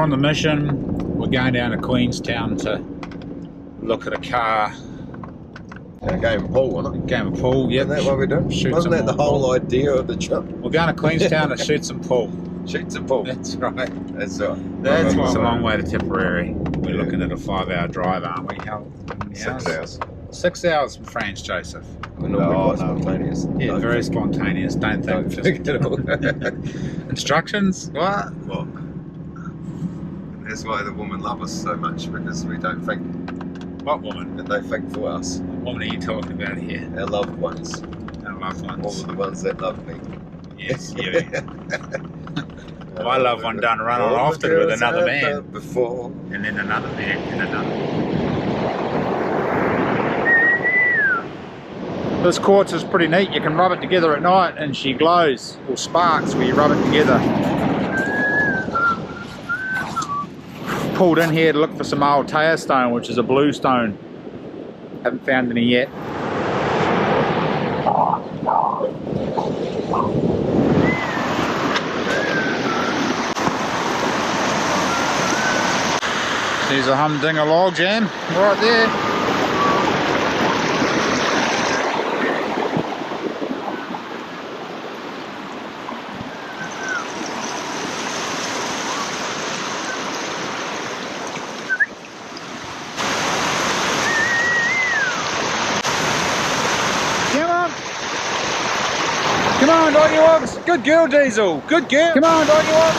on the mission. We're going down to Queenstown to look at a car. A game of pool, wasn't it? Game of pool, yep. Isn't that what we're doing? Wasn't that the whole idea of the trip? We're going to Queenstown to shoot some pool. Shoot some pool. That's right. That's right. That's it's a long way to Tipperary. We're looking at a 5-hour drive, aren't we? How many 6 hours. 6 hours from France, Joseph. We're normally quite spontaneous. Yeah, very spontaneous. Don't think at all. Instructions? What? Well, that's why the women love us so much, because we don't think. What woman? That they think for us. What woman are you talking about here? Our loved ones. Our loved ones. All of the ones that love me. Yes, you. My loved one done run on often with another man. Before. And then another man, and another. This quartz is pretty neat. You can rub it together at night and she glows or sparks when you rub it together. Pulled in here to look for some old Altea stone, which is a blue stone. Haven't found any yet. There's a humdinger log jam right there. Come on, doggy-wogs. Good girl, Diesel. Good girl. Come on, doggy-wogs.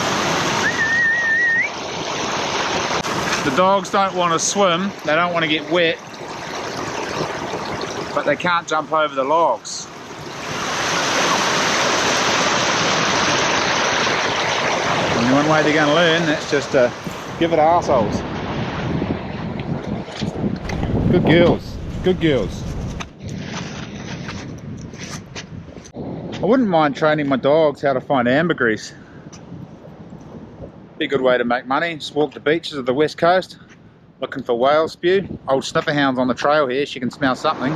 The dogs don't want to swim. They don't want to get wet. But they can't jump over the logs. Only one way they're going to learn, that's just to give it arseholes. Good girls. Good girls. I wouldn't mind training my dogs how to find ambergris. Be a good way to make money. Just walk the beaches of the west coast, looking for whale spew. Old sniffer hound's on the trail here, she can smell something.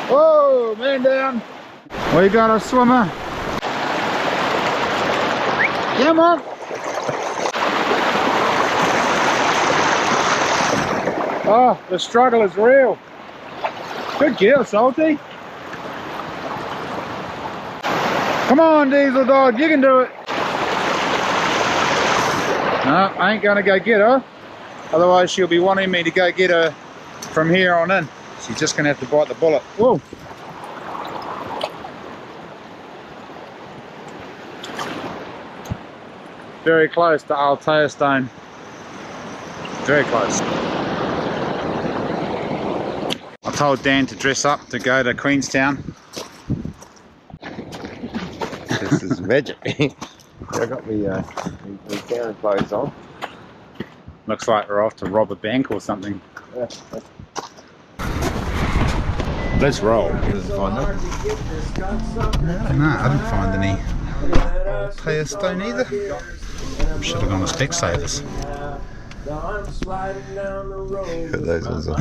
Whoa, man down. We got a swimmer. Come on. Oh, the struggle is real. Good girl, Salty. Come on, Diesel dog, you can do it. No, I ain't gonna go get her. Otherwise she'll be wanting me to go get her from here on in. She's just gonna have to bite the bullet. Whoa. Very close to Altea stone. Very close. I told Dan to dress up to go to Queenstown. This is magic. I got me town clothes on. Looks like we're off to rob a bank or something. Let's roll. Did you find them? No, I didn't find any Altea stone either. Should have gone to Specsavers. Put those ones on.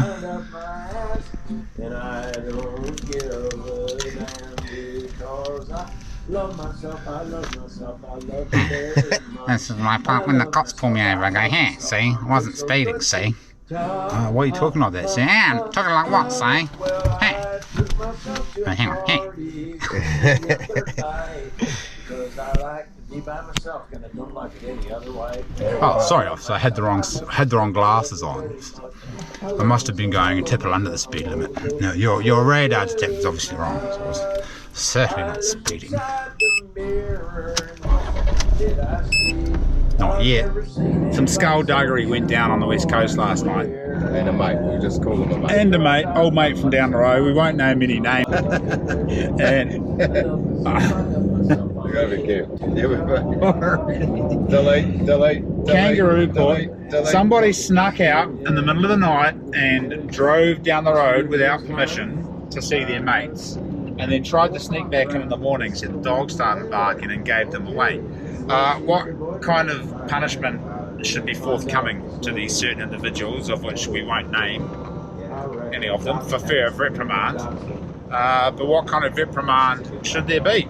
This is my part when the cops pull me over. I go, hey, see, I wasn't speeding, see. Why are you talking like that? See, yeah, I'm talking like what, see? Hey. Oh, hang on, hey. Oh, sorry, officer. I had the wrong glasses on. I must have been going a tipple under the speed limit. No, your radar detector's obviously wrong. So I was certainly not speeding. Not yet. Some skullduggery went down on the west coast last night. And a mate, we'll just call him a mate. And a mate, old mate from down the road. We won't name any names. And delete. Kangaroo court. Somebody snuck out in the middle of the night and drove down the road without permission to see their mates, and then tried to sneak back in the morning. So the dog started barking and gave them away. What kind of punishment should be forthcoming to these certain individuals, of which we won't name any of them, for fear of reprimand. But what kind of reprimand should there be?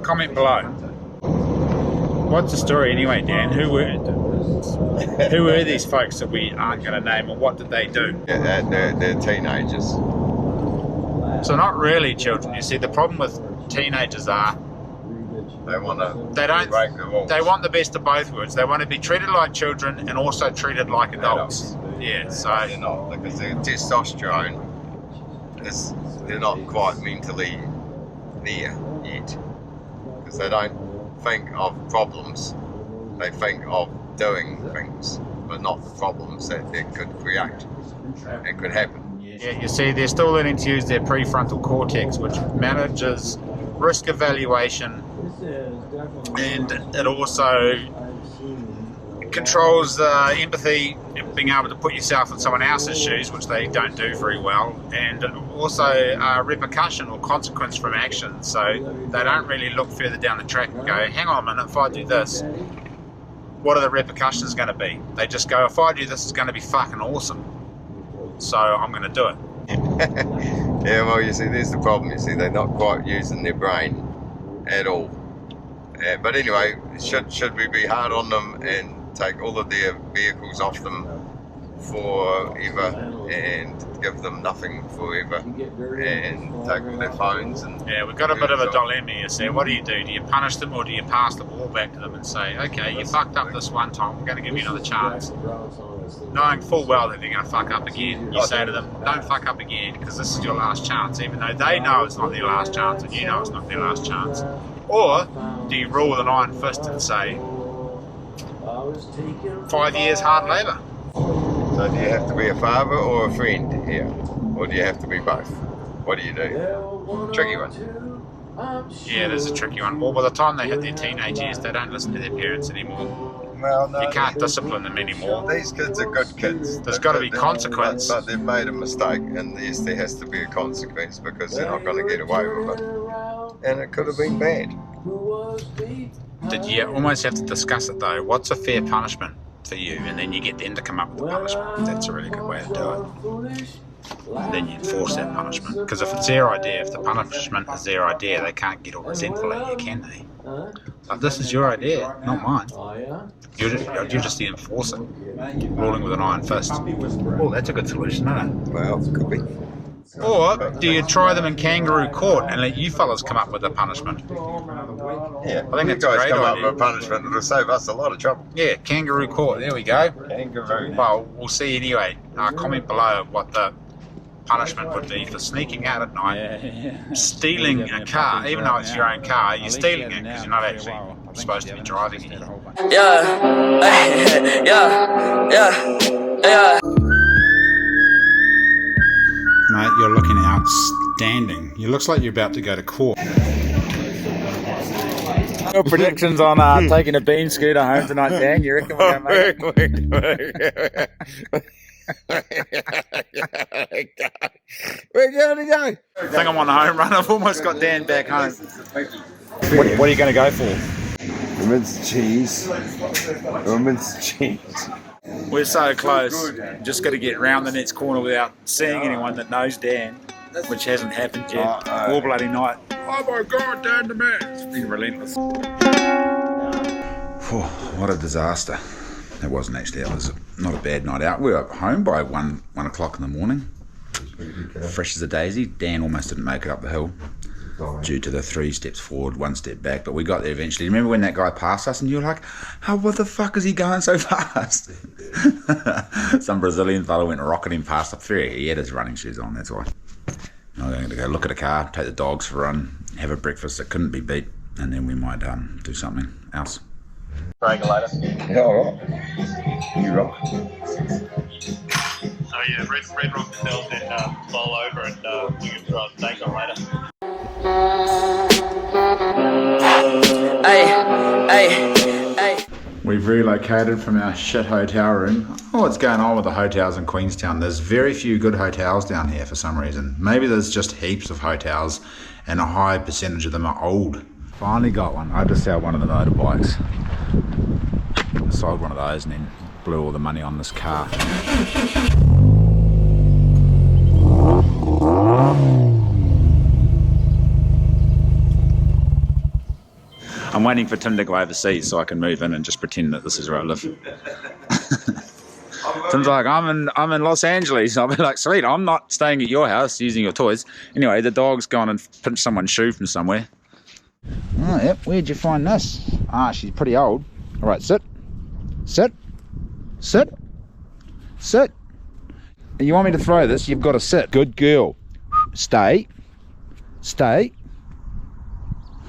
Comment below. What's the story anyway, Dan? Who were these folks that we aren't going to name, and what did they do? Yeah, they're teenagers. So not really children. You see, the problem with teenagers are They want to don't break the rules. they want the best of both worlds. They want to be treated like children and also treated like adults. Yeah, so They're not, because their testosterone is, they're not quite mentally there yet. Because they don't think of problems, they think of doing things, but not the problems that they could create. It could happen. yeah, you see, they're still learning to use their prefrontal cortex, which manages risk evaluation, and it also controls empathy, being able to put yourself in someone else's shoes, which they don't do very well, and also repercussion or consequence from action. So they don't really look further down the track and go, hang on a minute, if I do this, what are the repercussions going to be? They just go, if I do this, it's going to be fucking awesome, so I'm going to do it. Yeah, well, you see, there's the problem. You see, they're not quite using their brain at all. But anyway, should we be hard on them and take all of their vehicles off them forever and give them nothing forever and take all their phones? And yeah, we've got a bit of a dilemma here. So what do? Do you punish them, or do you pass the ball back to them and say, okay, you fucked up this one time, we're going to give you another chance, knowing full well that they're going to fuck up again? You say to them, don't fuck up again, because this is your last chance, even though they know it's not their last chance and you know it's not their last chance. Or do you rule with an iron fist and say 5 years hard labour? so do you have to be a father or a friend here? Or do you have to be both? What do you do? Tricky one. Yeah, it is a tricky one. Well, by the time they hit their teenage years, they don't listen to their parents anymore. Well, no, You can't discipline them anymore. these kids are good kids. There's got to be consequence. But they've made a mistake, and yes, there has to be a consequence, because they're not going to get away with it. And it could have been bad. Did you almost have to discuss it though? What's a fair punishment for you? And then you get them to come up with the punishment. That's a really good way to do it. And then you enforce that punishment. Because if it's their idea, if the punishment is their idea, they can't get all resentful at you, can they? But this is your idea, not mine. You're just the enforcer, ruling with an iron fist. Oh, that's a good solution, isn't it? Well, could be. Or do you try them in kangaroo court and let you fellas come up with a punishment? Yeah, I think you it's a guys great come idea. up with a punishment. It'll save us a lot of trouble. Yeah, kangaroo court, there we go. Kangaroo. Well, we'll see anyway. Comment below what the punishment would be for sneaking out at night, stealing a car, even though it's your own car. You're stealing it because you're not actually supposed to be driving it. Yeah. Mate, you're looking outstanding. You looks like you're about to go to court. Your predictions on taking a bean scooter home tonight, Dan? You reckon we're going to make it? We're going to go. I think I'm on the home run. I've almost got Dan back home. What are you going to go for? Minced cheese. Minced cheese. We're so close. Just got to get round the next corner without seeing anyone that knows Dan, which hasn't happened yet. All bloody night. Oh my God, Dan the man. It's been relentless. What a disaster. It wasn't actually. It was not a bad night out. We were home by 1 o'clock in the morning. Fresh as a daisy. Dan almost didn't make it up the hill due to the 3 steps forward, 1 step back, but we got there eventually. Remember when that guy passed us and you were like, oh, what the fuck is he going so fast? Some Brazilian fellow went rocketing past the ferry. He had his running shoes on, that's why. I'm going to go look at a car, take the dogs for a run, have a breakfast that couldn't be beat, and then we might do something else. Regulator. Yeah, all right. You rock. Oh yeah, Red Rock Hotel, then bowl over and we can throw a steak on later. Hey. We've relocated from our shit hotel room. Oh, what's going on with the hotels in Queenstown? There's very few good hotels down here for some reason. Maybe there's just heaps of hotels and a high percentage of them are old. Finally got one. I had to sell one of the motorbikes. sold one of those and then blew all the money on this car. I'm waiting for Tim to go overseas so I can move in and just pretend that this is where I live. Tim's like, I'm in Los Angeles. I'll be like, sweet, I'm not staying at your house using your toys. Anyway, the dog's gone and pinched someone's shoe from somewhere. Oh, yep, where'd you find this? Ah, she's pretty old. All right, sit. Sit. Sit. Sit. You want me to throw this? You've got to sit. Good girl. Stay. Stay.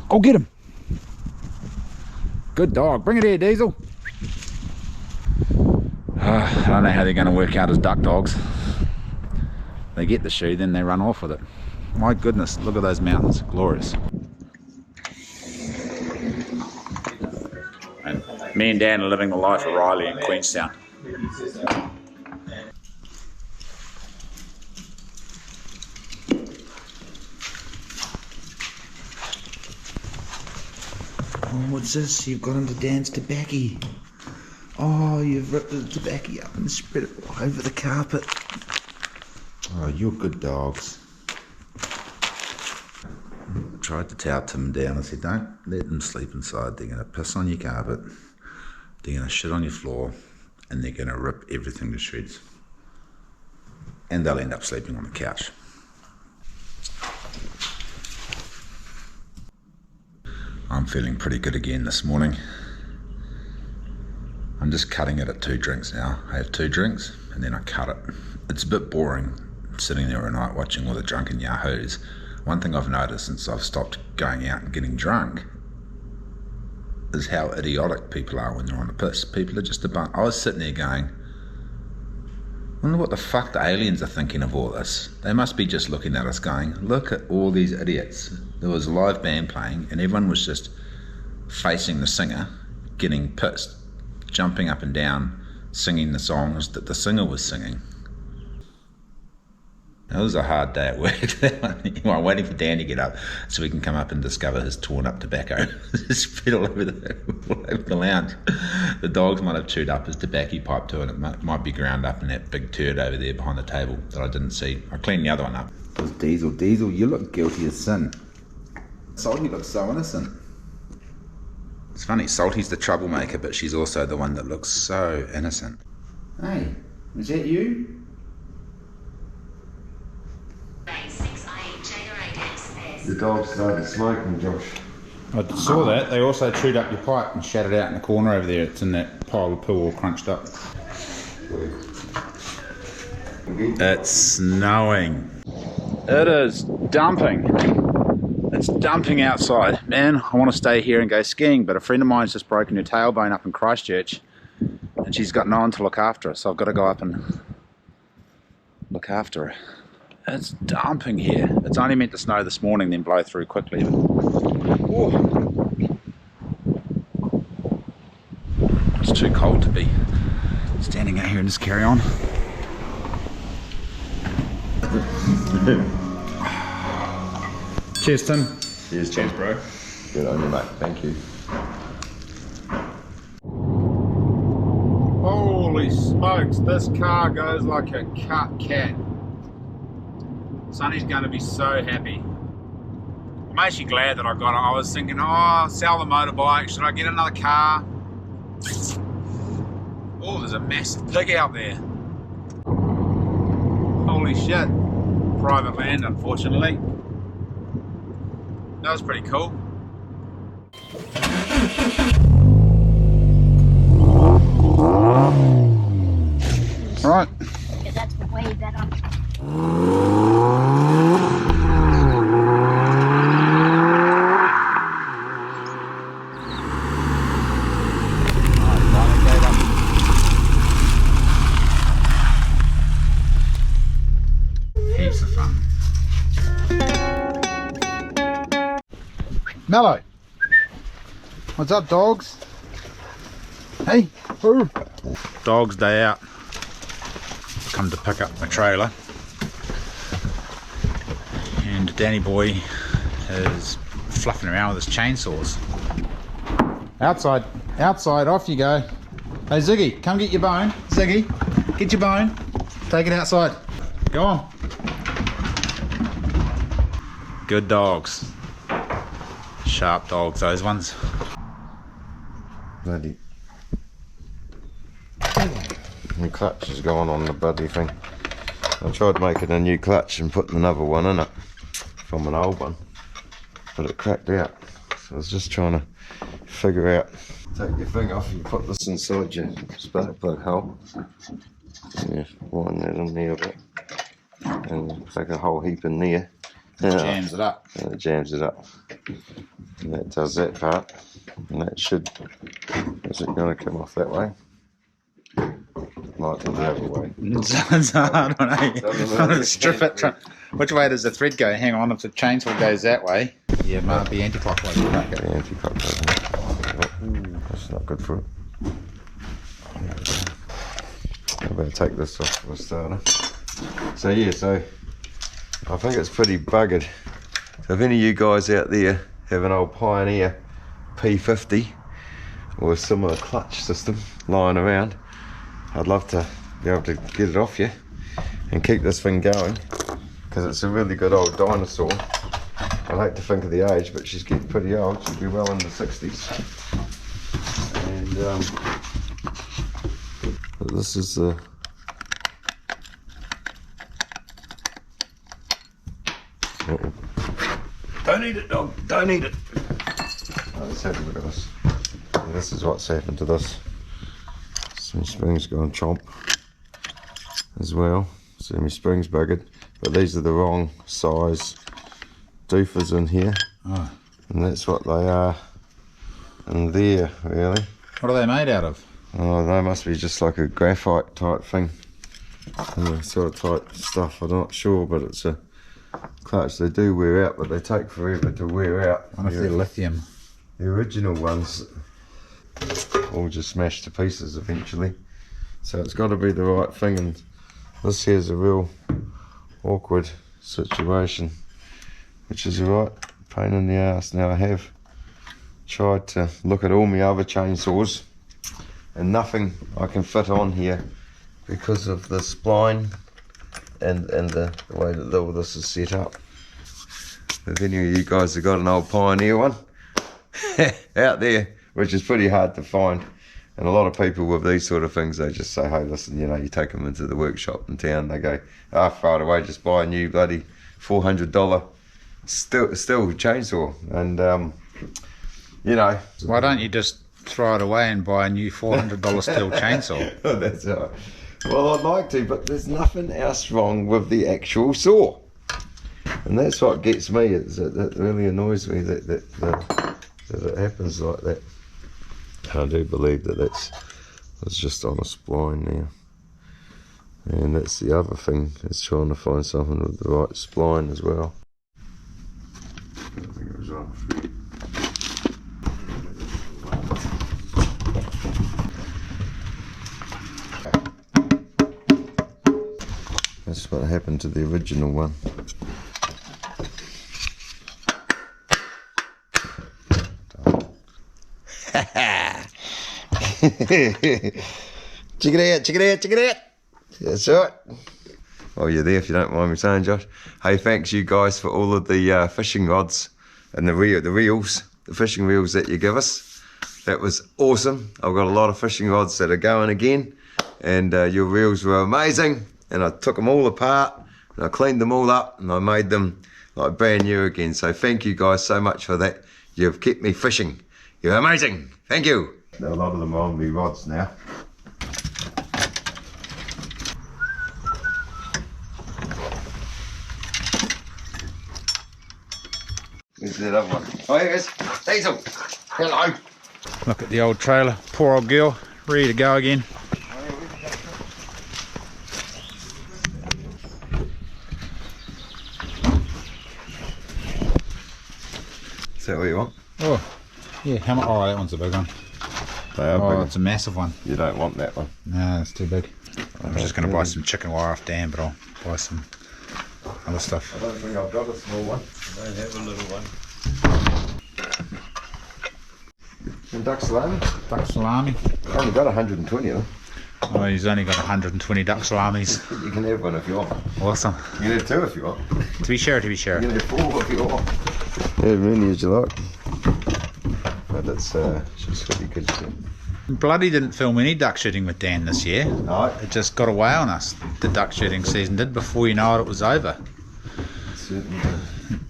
Go get him. Good dog. Bring it here, Diesel. I don't know how they're going to work out as duck dogs. They get the shoe, then they run off with it. My goodness, look at those mountains. Glorious. And me and Dan are living the life of Riley in Queenstown. Oh, what's this? You've got into Dan's tobacco. Oh, you've ripped the tobacco up and spread it all over the carpet. Oh, you're good dogs. I tried to towel Tim down. I said, don't let them sleep inside. They're going to piss on your carpet. They're going to shit on your floor. And they're going to rip everything to shreds. And they'll end up sleeping on the couch. I'm feeling pretty good again this morning. I'm just cutting it at 2 drinks now. I have 2 drinks and then I cut it. It's a bit boring sitting there at night watching all the drunken yahoos. One thing I've noticed since I've stopped going out and getting drunk is how idiotic people are when they're on the piss. People are just a bunch. I was sitting there going, I wonder what the fuck the aliens are thinking of all this. They must be just looking at us going, look at all these idiots. There was a live band playing and everyone was just facing the singer, getting pissed, jumping up and down, singing the songs that the singer was singing. It was a hard day at work. I'm waiting for Dan to get up so we can come up and discover his torn up tobacco spread all over the lounge. The dogs might have chewed up his tobacco pipe too, and it might be ground up in that big turd over there behind the table that I didn't see. I cleaned the other one up. It was Diesel. Diesel, you look guilty as sin. Salty looks so innocent. It's funny, Salty's the troublemaker, but she's also the one that looks so innocent. Hey, is that you? The dog started smoking, Josh. I saw that. They also chewed up your pipe and shat it out in the corner over there. It's in that pile of poo all crunched up. It's snowing. It is dumping. It's dumping outside. Man, I want to stay here and go skiing, but a friend of mine's just broken her tailbone up in Christchurch and she's got no one to look after her, so I've got to go up and look after her. It's dumping here. It's only meant to snow this morning, then blow through quickly. It's too cold to be standing out here and just carry on. Cheers, Tim. Cheers, bro. Good on you, mate. Thank you. Holy smokes, this car goes like a cut cat. Sonny's going to be so happy. I'm actually glad that I got it. I was thinking, oh, sell the motorbike. Should I get another car? Oh, there's a massive pig out there. Holy shit. Private land, unfortunately. That was pretty cool. Right. Because that's way better. Heaps of fun. Mellow. What's up, dogs? Hey. Ooh. Dog's day out. Come to pick up my trailer. And Danny boy is fluffing around with his chainsaws. Outside, outside, off you go. Hey Ziggy, come get your bone. Ziggy, get your bone. Take it outside. Go on. Good dogs. Sharp dogs, those ones. Bloody. The clutch is going on the bloody thing. I tried making a new clutch and putting another one in it from an old one, but it cracked out. So I was just trying to figure out. Take your thing off, you put this inside your spark plug hole. Yeah, wind that in there a bit. And take a whole heap in there. Jams it up. And it jams it up. And that does that part. And that should. Is it going to come off that way? Might be the other way. I don't know. Strip it. Which way does the thread go? Hang on, if the chainsaw goes that way, yeah, it might be anti-clockwise. Crack it. Anti-clockwise. That's not good for it. I better take this off for a starter. So yeah, so I think it's pretty buggered. So if any of you guys out there have an old Pioneer P50 or a similar clutch system lying around, I'd love to be able to get it off you and keep this thing going, because it's a really good old dinosaur. I hate to think of the age, but she's getting pretty old. She'll be well in the 60s. And but this is the Don't eat it, dog. Don't eat it. Let's have a look at this. And this is what's happened to this. So my spring's gone chomp as well. So my spring's buggered. But these are the wrong size doofers in here. Oh. And that's what they are in there, really. What are they made out of? Oh, they must be just like a graphite type thing. Sort of type stuff, I'm not sure, but it's a clutch. They do wear out, but they take forever to wear out. I wonder if they're lithium. The original ones all just smashed to pieces eventually. So it's got to be the right thing, and this here's a real awkward situation, which is a right pain in the ass. Now I have tried to look at all my other chainsaws and nothing I can fit on here because of the spline and the way that all this is set up. If any of you guys have got an old Pioneer one out there, which is pretty hard to find, and a lot of people with these sort of things, they just say, hey, listen, you know, you take them into the workshop in town, they go, throw it away, just buy a new bloody $400 still chainsaw. And you know, why don't you just throw it away and buy a new $400 steel chainsaw? That's right. Well, I'd like to, but there's nothing else wrong with the actual saw, and that's what gets me. Is that really annoys me that it happens like that. I do believe that it's just on a spline now, and that's the other thing. Is trying to find something with the right spline as well. I think it was right. That's what happened to the original one. Check it out. That's right. Oh, you're there if you don't mind me saying, Josh. Hey, thanks you guys for all of the fishing rods and the reels, the fishing reels that you give us. That was awesome. I've got a lot of fishing rods that are going again, and your reels were amazing. And I took them all apart and I cleaned them all up and I made them like brand new again. So thank you guys so much for that. You've kept me fishing. You're amazing. Thank you. A lot of them are on me rods now. Where's that other one? Oh, here it is. Diesel. Hello. Look at the old trailer. Poor old girl. Ready to go again. Is that what you want? Oh, yeah. How much? Oh, that one's a big one. They are Oh, big. it's a massive one. You don't want that one. No, it's too big. I'm just going to buy some chicken wire off Dan, but I'll buy some other stuff. I don't think I've got a small one. I don't have a little one. And duck salami? Duck salami. I've only got 120 of them. Oh, he's only got 120 duck salamis. You can have one if you want. Awesome. You can have two if you want. To be sure, to be sure. You can have four if you want. Yeah, as many as you like. But that's she's pretty good. Bloody didn't film any duck shooting with Dan this year. No. It just got away on us. The duck shooting season did. Before you know it was over. Certainly.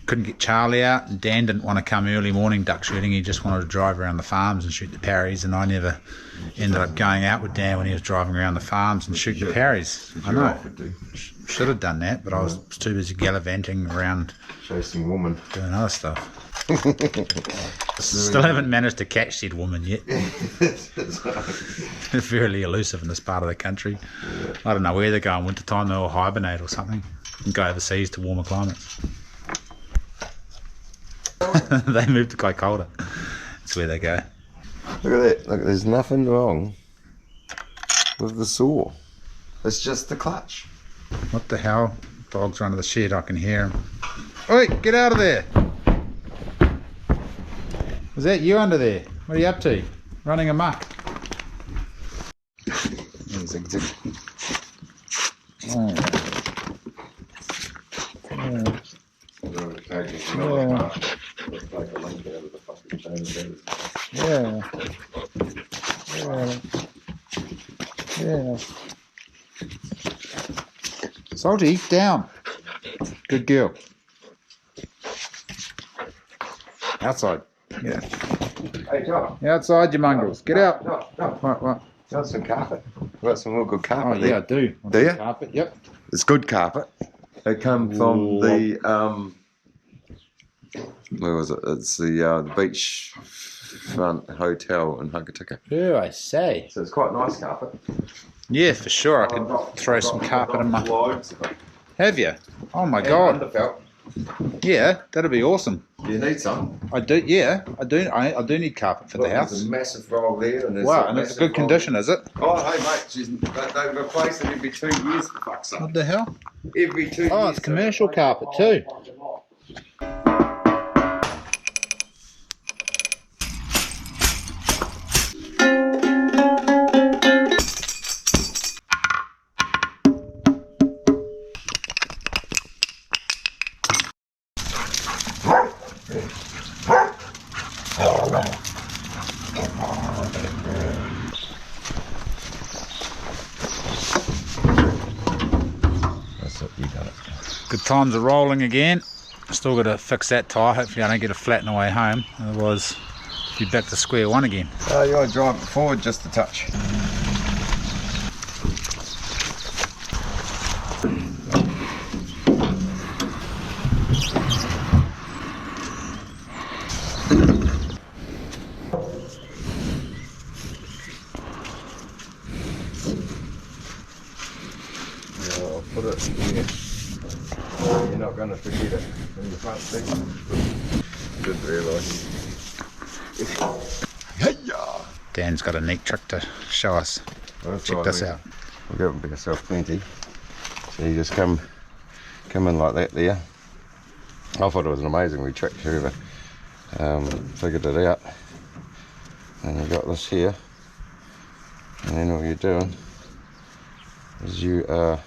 Couldn't get Charlie out, and Dan didn't want to come early morning duck shooting. He just wanted to drive around the farms and shoot the parries, and I never ended up going out with Dan when he was driving around the farms and shooting the parries. I know. Should have done that, but I was too busy gallivanting around Chasing woman. doing other stuff. Still haven't managed to catch said woman yet. They're fairly elusive in this part of the country. I don't know where they go in winter time. They'll hibernate or something and go overseas to warmer climates. They move to quite colder. That's where they go. Look at that. Look, there's nothing wrong with the saw. It's just the clutch. What the hell? Dogs are under the shed. I can hear them. Oi, get out of there. Was that you under there? What are you up to? Running amok. Zig, zig. Oh. Yeah. Salty, down. Good girl. Outside. Yeah. Hey, John. Outside, you mongrels. Get out. No. What? You got some carpet? You got some real good Oh, carpet yeah, I there. do. Do you? Carpet, yep. It's good carpet. They come from the where was it? It's the beachfront hotel in Hukatika. Yeah, I say. So it's quite nice carpet. Yeah, for sure. I could throw some carpet in my... Loads of it. Have you? Oh my And god. underfelt. Yeah, that'd be awesome. You need some. I do. Yeah, I do. I do need carpet for the Look, house. There's a massive roll there. And there's Wow, a and it's massive good roll. condition, is it? Oh, hey mate, they replace it every 2 years for fuck's sake. What the hell? Every 2 years. Oh, it's commercial carpet too. That's it, you got it. Good times are rolling again. Still got to fix that tyre. Hopefully I don't get it flat on the way home. Otherwise, be back to square one again. You want to drive it forward just a touch. I'll put it here. You're not going to forget it in the front seat. Didn't realise. Dan's got a neat trick to show us. Check this out. We'll give yourself plenty. So you just come in like that there. I thought it was an amazing wee trick, whoever figured it out. And you got this here. And then all you're doing is you are...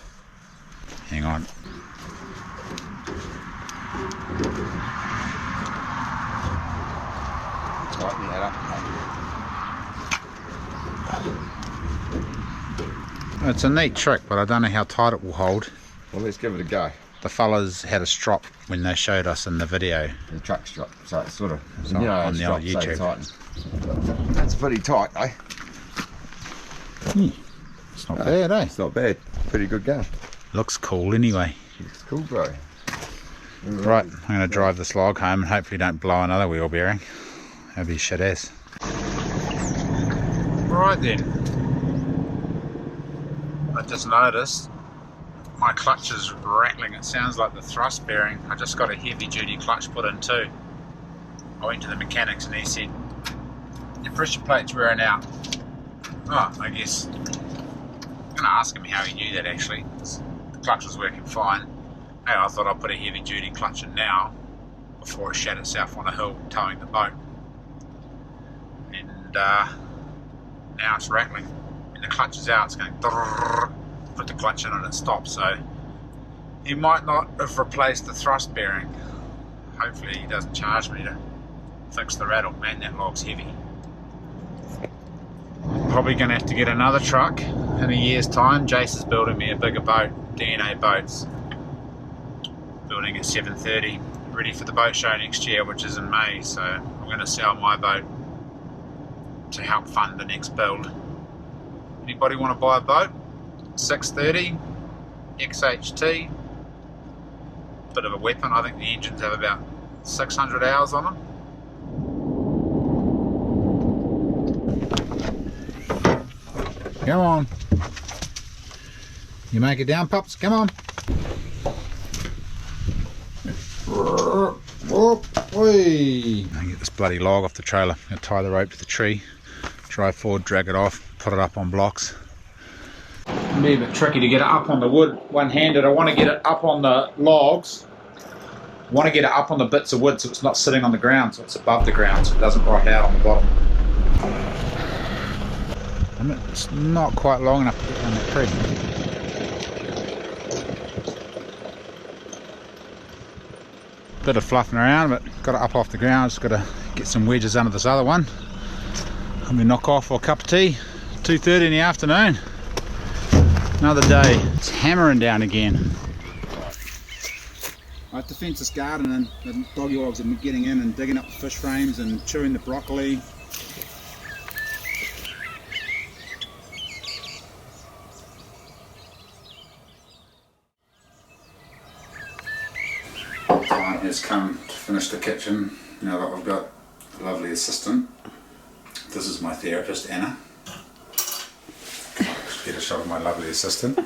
Hang on. tighten that up. It's a neat trick, but I don't know how tight it will hold. Well, let's give it a go. The fellas had a strop when they showed us in the video. The truck strap, so it's sort of, So on the old YouTube. That's pretty tight, eh? It's not bad, eh? It's not bad. Pretty good going. Looks cool anyway. It's cool, bro. Right, I'm going to drive this log home and hopefully don't blow another wheel bearing. That'd be shit ass. Right then. I just noticed my clutch is rattling. It sounds like the thrust bearing. I just got a heavy duty clutch put in too. I went to the mechanics and he said, your pressure plate's wearing out. Oh, I guess. I'm going to ask him how he knew that actually. The clutch was working fine. Hey, I thought I'd put a heavy duty clutch in now before it shat itself on a hill towing the boat. And and now it's rattling. When the clutch is out, it's going to put the clutch in and it stops. So he might not have replaced the thrust bearing. Hopefully he doesn't charge me to fix the rattle. Man, that log's heavy. Probably going to have to get another truck in a year's time. Jace is building me a bigger boat, DNA boats. Building at 7:30, ready for the boat show next year, which is in May. So I'm going to sell my boat to help fund the next build. Anybody want to buy a boat? 630 XHT. Bit of a weapon. I think the engines have about 600 hours on them. Come on. You make it down, pups. Come on. I get this bloody log off the trailer. I'm going to tie the rope to the tree, drive forward, drag it off, put it up on blocks. It'll be a bit tricky to get it up on the wood one-handed. I want to get it up on the logs. I want to get it up on the bits of wood so it's not sitting on the ground, so it's above the ground so it doesn't rot out on the bottom. It's not quite long enough to get down that tree. Bit of fluffing around, but got it up off the ground. Just got to get some wedges under this other one. I'm gonna knock off for a cup of tea. 2:30 in the afternoon. Another day. It's hammering down again. I have to fence this garden, and the doggy dogs are getting in and digging up the fish frames and chewing the broccoli. Time has come to finish the kitchen now that I've got a lovely assistant. This is my therapist, Anna. Get a shot of my lovely assistant.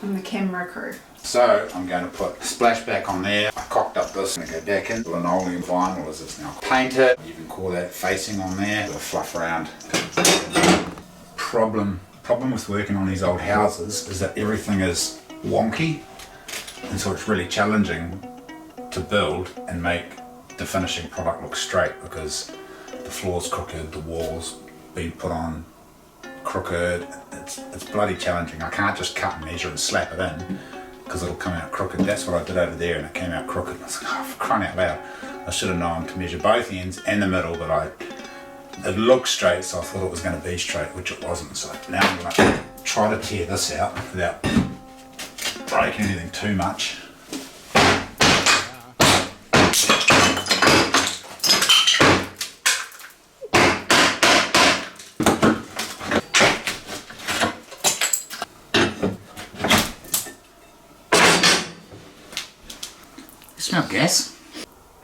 I'm the camera crew. So I'm going to put splashback on there. I cocked up this and go back in. Linoleum vinyl as it's now painted. You can call that facing on there. Bit of fluff around. Problem with working on these old houses is that everything is wonky, and so it's really challenging to build and make the finishing product look straight because the floor's crooked, the walls been put on crooked. It's bloody challenging. I can't just cut and measure and slap it in because it'll come out crooked. That's what I did over there and it came out crooked. I was like, oh, for crying out loud. I should have known to measure both ends and the middle, but it looked straight, so I thought it was going to be straight, which it wasn't. So now I'm going to try to tear this out without breaking anything too much. Smell gas.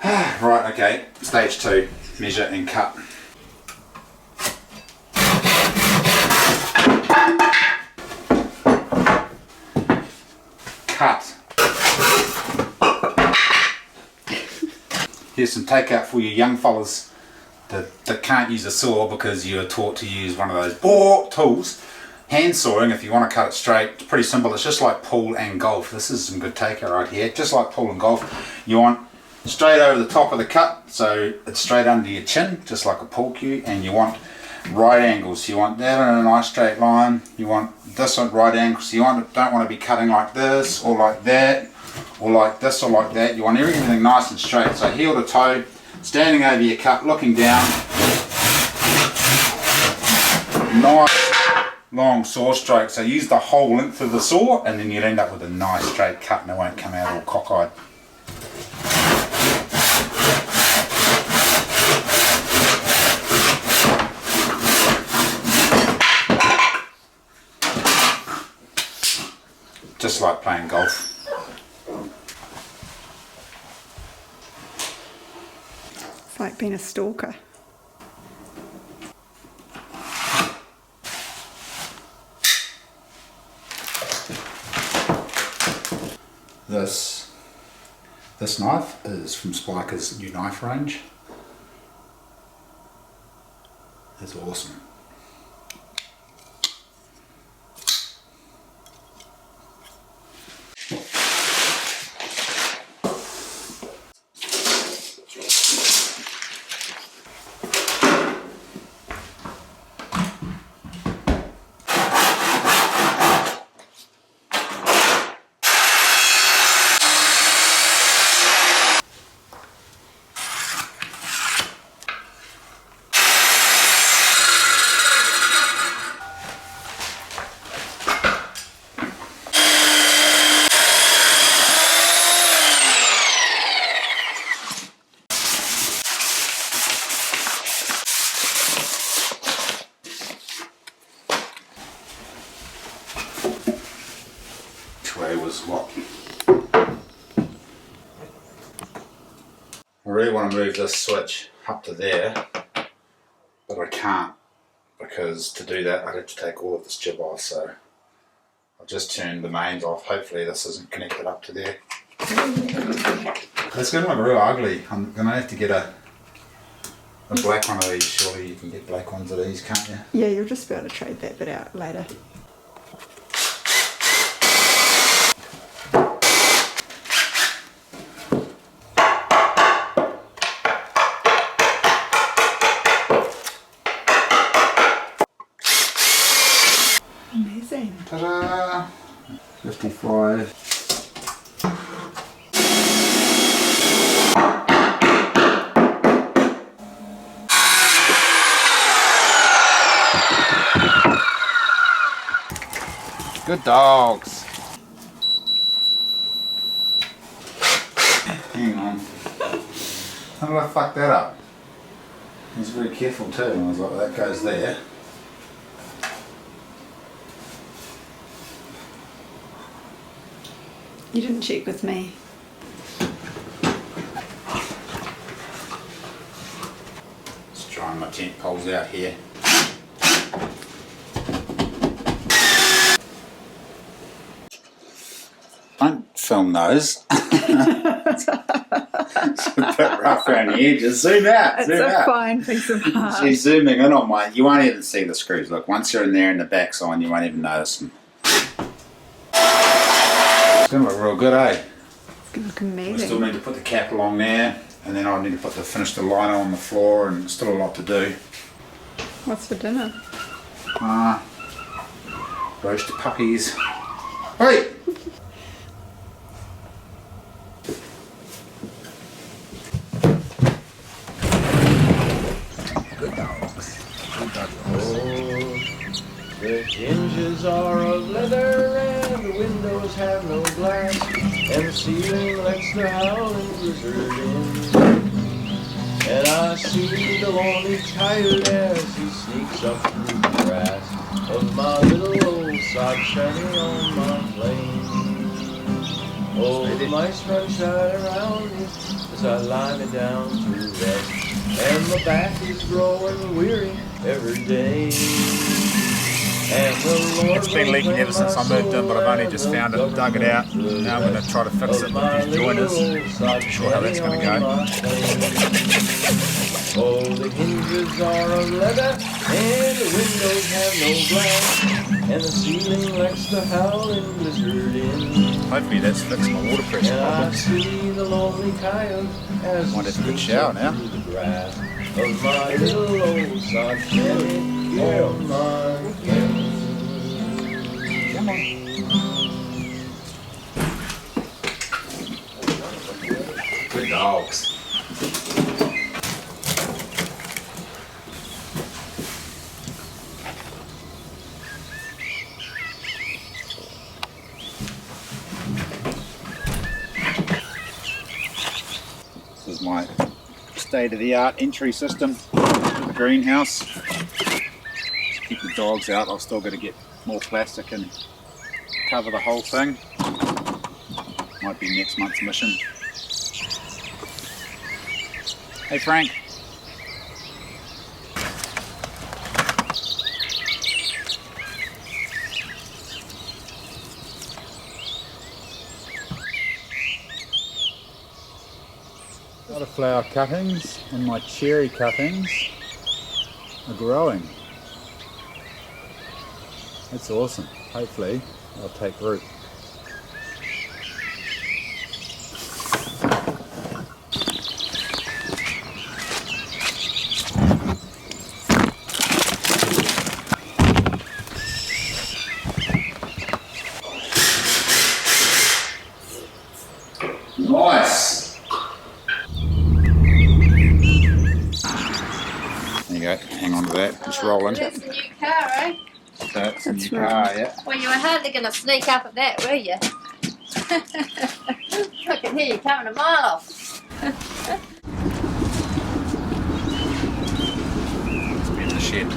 Right, okay, stage 2, measure and cut. Cut. Here's some takeout for you young fellas that can't use a saw because you're taught to use one of those bore tools. Hand sawing, if you want to cut it straight, it's pretty simple. It's just like pool and golf. This is some good takeout right here. Just like pool and golf, you want straight over the top of the cut, so it's straight under your chin, just like a pool cue, and you want right angles. You want that in a nice straight line. You want this at right angles. You don't want to be cutting like this, or like that, or like this, or like that. You want everything nice and straight. So heel to toe, standing over your cut, looking down. Nice long saw stroke, so use the whole length of the saw and then you'll end up with a nice straight cut and it won't come out all cockeyed. Just like playing golf. It's like being a stalker. This knife is from Spiker's new knife range. It's awesome. I really want to move this switch up to there, but I can't, because to do that I'd have to take all of this jib off, so I'll just turn the mains off. Hopefully this isn't connected up to there. It's going to look real ugly. I'm going to have to get a black one of these. Surely you can get black ones of these, can't you? Yeah, you'll just be able to trade that bit out later. Amazing. Ta-da! 55. Good dogs. Hang on. How did I fuck that up? I was very careful too. I was like, that goes there. You didn't check with me. Just trying my tent poles out here. Don't film those. It's a bit rough around the edges. Zoom out. It's zoom a out. fine piece of art. She's zooming in on mine. You won't even see the screws. Look, once you're in there and the back's on, you won't even notice them. It's going to look real good, eh? It's going to look I amazing. still need to put the cap along there, and then I need to finish the liner on the floor, and still a lot to do. What's for dinner? Roasted puppies. Hey! Good dogs. Good dogs. The hinges are of leather and the windows have no glass, and the ceiling lets the howling blizzard in. And I see the lonely coyote as he sneaks up through the grass of my little old sod shining on my flame. Oh, the mice run shine around me as I lie me down to rest, and my back is growing weary every day. It's been leaking ever since I moved in, but I've only just found it and dug it out. Now I'm going to try to fix it with these joiners. Not too sure how that's going to go. Oh, the hinges are of leather, and the windows have no glass, and the ceiling lets the howling blizzard in. Hopefully that's fixed my water pressure And I problem. see the lonely coyote as Might he have a good sneaks shower up now. through the grass of my little old sod shanty on my flame. Come on. Good dogs. This is my state-of-the-art entry system to the greenhouse. Keep the dogs out. I've still got to get more plastic and cover the whole thing. Might be next month's mission. Hey Frank. Flower cuttings and my cherry cuttings are growing. That's awesome. Hopefully they'll take root. Nice! There you go, hang on to that, it's rolling. That's a new car, eh? That's a That's new right. car, yeah. Well, you were hardly going to sneak up at that, were you? I can hear you coming a mile off. In the shed.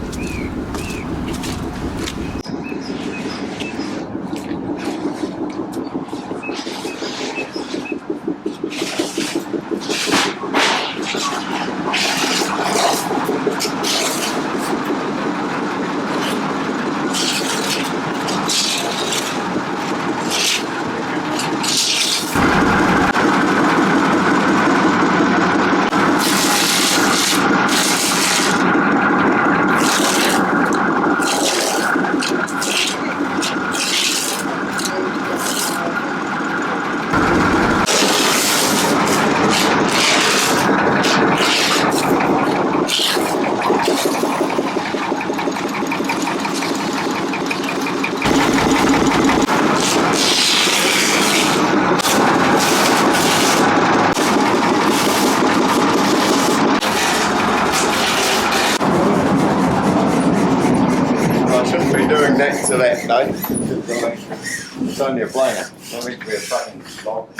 thanks for that, Dave. It's only a planer. Not meant to be a fucking slog.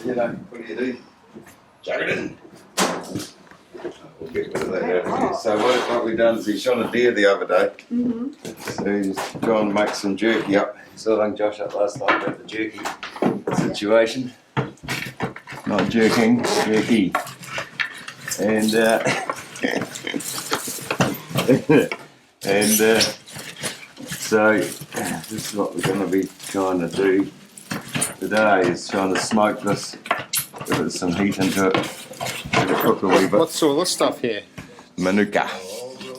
You know, what do you do? Chuck it in. We'll get rid of that out of here. So what we've done is he shot a deer the other day. So he's trying to make some jerky up. So I rang Josh up last night about the jerky situation. Not jerking, jerky. And so this is what we're going to be trying to do today, is trying to smoke this, give it some heat into it, and cook a wee bit. What's all this stuff here? Manuka.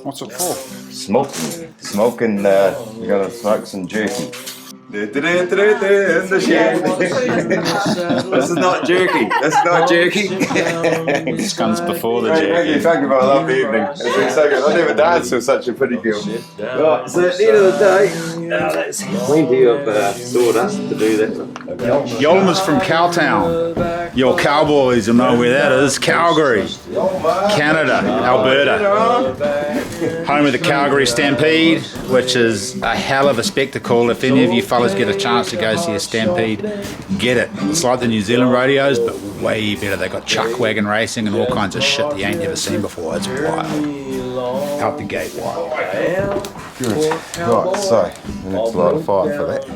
What's it for? Smoking, we're going to smoke some jerky. In the shed. This is not jerky. This is not jerky. This comes before the Thank jerky. you, thank you, I love the evening. It's been so good. I never danced with such a pretty girl. Right, so at the end of the day, that's plenty of sawdust to do that. Yolma's from Cowtown. Your cowboys will know where that is. Calgary, Canada, Alberta. Home of the Calgary Stampede, which is a hell of a spectacle. If any of you fellas get a chance to go see a stampede, get it. It's like the New Zealand rodeos, but way better. They got chuck wagon racing and all kinds of shit that you ain't never seen before. It's wild. Out the gate wild. Good. Right, so the next light a fire for that.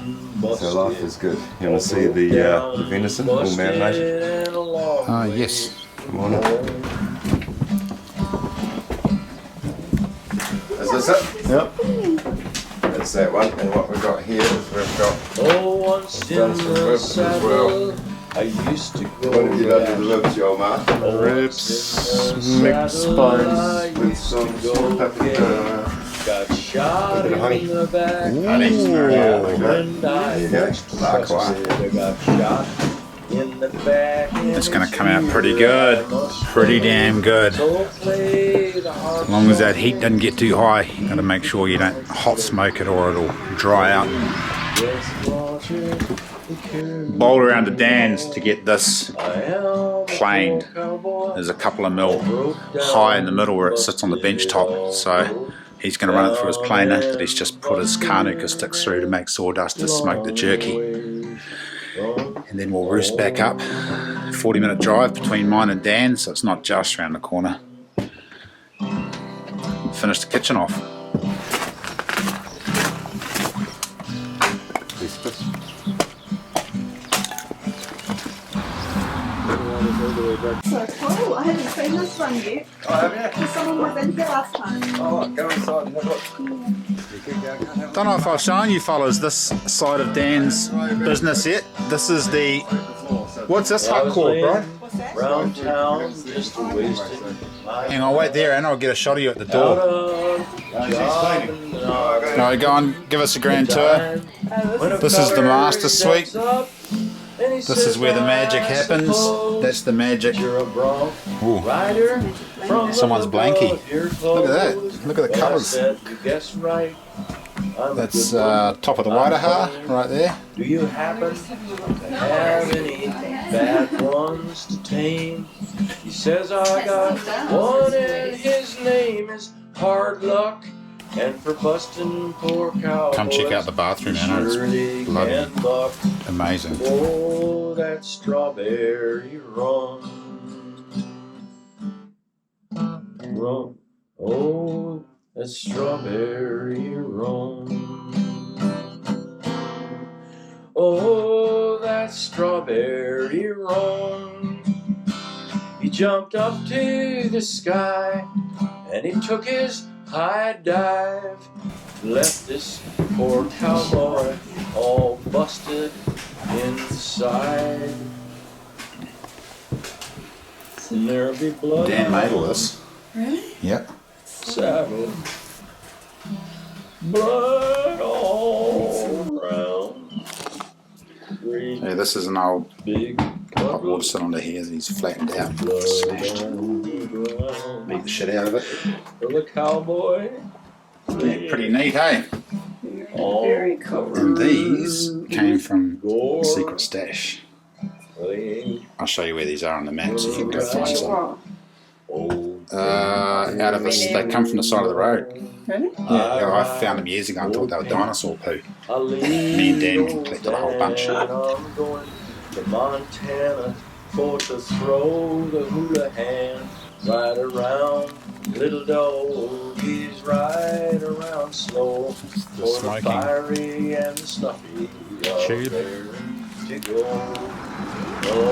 So life is good. You want to see the venison all marinated? Yes. Come on in. Is this it? Yep. That's that one. And what we've got here is we've got Once done some ribs as well. I used to go. What have you done to the ribs, your man? Ribs, mixed spice, With some pepper. got shot bit of honey. in the back. Honey. When I Likewise. got shot in the back. It's going to come out pretty good. Pretty damn good. As long as that heat doesn't get too high, you got to make sure you don't hot smoke it or it'll dry out. Bowl around to Dan's to get this planed. There's a couple of mil high in the middle where it sits on the bench top, so he's going to run it through his planer that he's just put his Carnuka sticks through to make sawdust to smoke the jerky. And then we'll roost back up. 40-minute drive between mine and Dan's, so it's not just around the corner. Finish the kitchen off. So cool. I haven't seen this one yet. Oh, have you? Because someone was in here last time. Oh, go inside and have a look. Don't know if I've shown you fellas this side of Dan's business yet. This is the... What's this hut called, bro? What's that? Round town, just a wasted. Hang on, wait there and I'll get a shot of you at the door. No, go on, give us a grand tour. This is the master suite. This is where the magic happens. That's the magic. Ooh. Someone's blankie. Look at that. Look at the colours. That's top of the Waidaha right there. Do you happen to have any bad ones to tame? He says I got one and his name is Hard Luck. And for busting poor cow. Come check out the bathroom, man. It's bloody amazing. Oh, that strawberry rum. Rum. Oh, that strawberry rum. Oh, that strawberry rum. He jumped up to the sky and he took his high dive, left this poor cowboy all busted inside. And there'll be blood. Dan made all this. Really? Yep. Savage. Blood all around. Yeah, this is an old Big hot water cylinder here that he's flattened out, smashed. Beat the shit out of it. For the cowboy. Yeah, pretty neat, hey? Very cool. And these came from Secret Stash. Out I'll show you where these are on the map so you can go find some. Wow. Out of this, they come from the side of the road. Really? Yeah, I found them years ago and thought they were dinosaur poo. Me and Dan went and collected a whole bunch. I'm going to Montana for to throw the hula hand right around. Little doggies right around slow The for smoking the fiery and the snuffy are tube. there to go. Oh,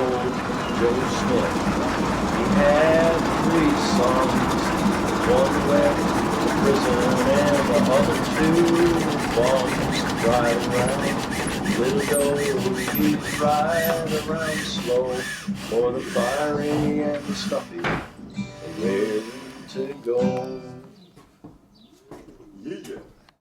Joe Smith, he had 3 sons. One went to prison and the other 2 bombs right around. Little doggies ride around slow for the fiery and the stuffy, where to go.